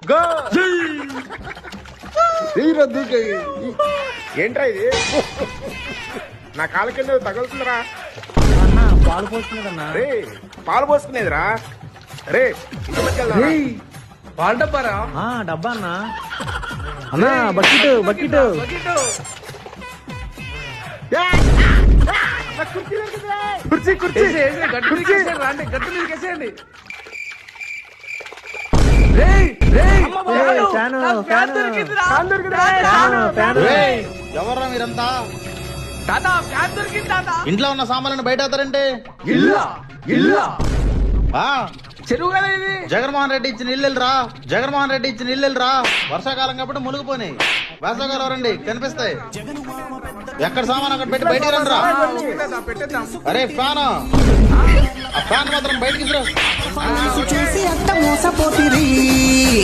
Go ఏంట్రా ఇది? నా కాళ్ళ కింద తగులుతుందిరా. అన్నా పాలు పోసుకునేదన్నా. రే పాలు పోసుకునేదిరా. రే ఇంటికి వెళ్దాం. పాలు డబ్బారా? డబ్బా అన్నా. అన్నా బకెట్ బకెట్. కుర్చీ కుర్చీ గట్టు మీద కేసేయండి, రండి గట్టు మీద కేసేయండి. రేయ్ రేయ్ ఫ్యాను, నాకు ఫ్యాన్ ఫ్యాను. దొరికిందిరా. ఎవర్రా మీరంతా? తాత ఫ్యాన్ దొరికింది తాత. ఇంట్లో ఉన్న సామాన్లను బయట అవుతారంటే ఇల్లా ఇల్లా ఆ చెరువు కదా ఇది. జగన్మోహన్ రెడ్డి ఇచ్చిన ఇల్లురా, జగన్మోహన్ రెడ్డి ఇచ్చిన ఇల్లురా. వర్షాకాలం కాబట్టి మునిగిపోయి, వేసవకాలం రండి కనిపిస్తాయి. ఎక్కడ సామాన్ అక్కడ పెట్టి బయటికి రండి రా. పెట్టేద్దాం. అరే ఫ్యాన్, ఆ ఫ్యాన్ మాత్రం బయటికి రా. చేసి అంత మోసపోతిరి